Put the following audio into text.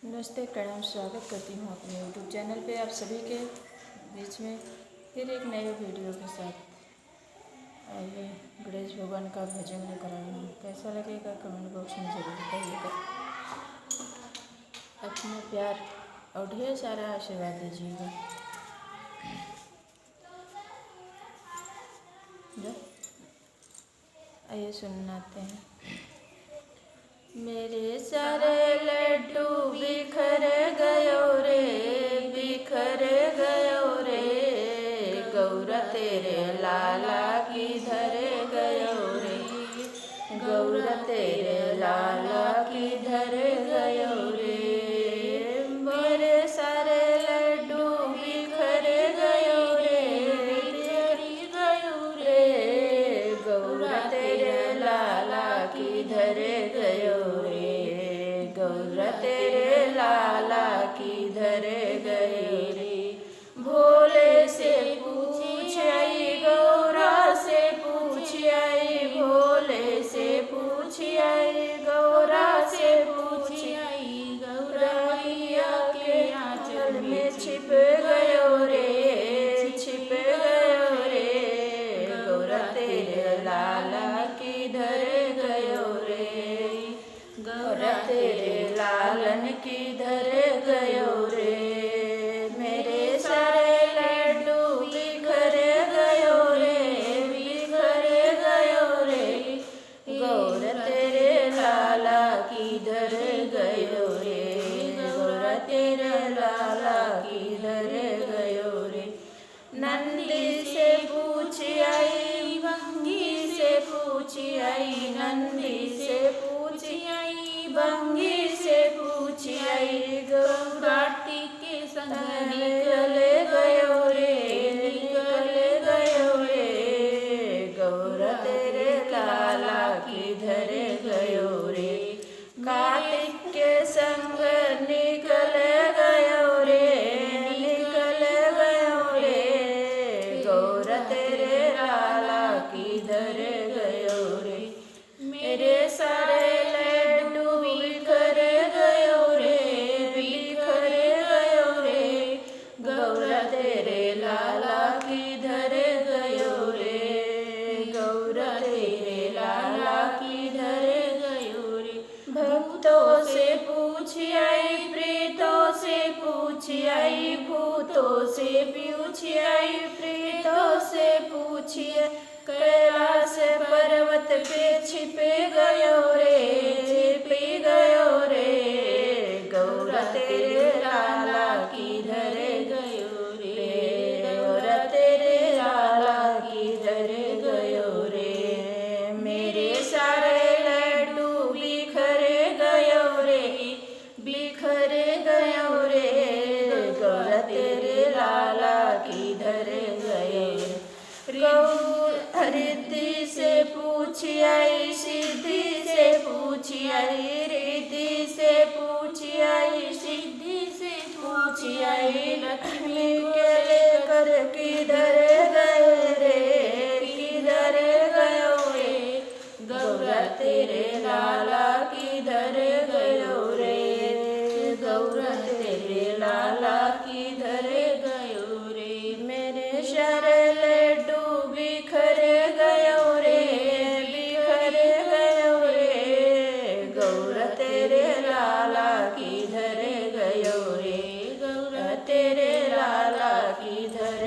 नमस्ते, प्रणाम, स्वागत करती हूँ अपने यूट्यूब चैनल पे आप सभी के बीच में फिर एक नए वीडियो के साथ। आइए गणेश भगवान का भजन लेकर आई हूँ। कैसा लगेगा कमेंट बॉक्स में ज़रूर बताइएगा। अपना प्यार और ढेर सारा आशीर्वाद दीजिएगा। आइए सुनाते हैं। मेरे सारे लड्डू बिखर गयो रे, बिखर गयो रे, गौरा तेरे लाला किधर गयो रे, गौरा तेरे लाला किधर गयो रे। मेरे सारे लड्डू बिखर गयो रे, बिखर गयो रे, गौरा तेरे लाला किधर गयो रे, गौरा तेरे लाला किधर गयो रे। भोले से पूछ आई, गौरा से पूछ आई, भोले से पूछ आई, गौरा से पूछ आई, गौरा मैया के आंचल में छिप गयो रे, छिप गयो रे, गौरा तेरे लाला किधर गयो रे, गौरा तेरे लालन किधर गयो रे। मेरे सारे लड्डू बिखर गयो रे, बिखर गयो रे, गौरा तेरे लाला किधर गयो रे, गौरा तेरे लाला किधर गयो रे। नंदी से पूछ आई, भंगी से पूछ आई, नंदी से पूछ आई, भंगी से पूछ आई, गौराटी के संग निकल गयो रे, निकल गयो रे, गौरा तेरे लाला किधर गयो रे। कार्तिक के संग निकल गयो रे, निकल गयो रे, गौरा तेरे लाला किधर गयो रे। मेरे सारे लड्डू बिखर गयो रे, बिखर गयो रे, गौरा तेरे लाला किधर गयो रे, गौरा तेरे लाला किधर गयो रे। भक्तों से पूछ आई, प्रेतों से पूछ आई, भूतों से पूछ आई, प्रेतों से पूछ आई, कैलाश पर्वत पे छिप गयो रे, छिप गयो रे, गौरा तेरे लाला किधर गयो रे, गौरा तेरे लाला किधर गयो रे। मेरे सारे लड्डू बिखर गयो रे, बिखर गयो रे, गौरा तेरे लाला किधर गयो रे। रिद्धि से पूछ आई, सिद्धि से पूछ आई, रिद्धि से पूछ आई, सिद्धि से पूछ आई, लक्ष्मी के लेकर किधर गए रे, किधर गयो रे, गौरा तेरे लाला किधर गयो रे, गौरा तेरे लाला किधर गयो रे। मेरे सारे लड्डू बिखर गयो रे, बिखर गयो रे, गौरा तेरे लाला किधर गयो रे, गौरा तेरे लाला किधर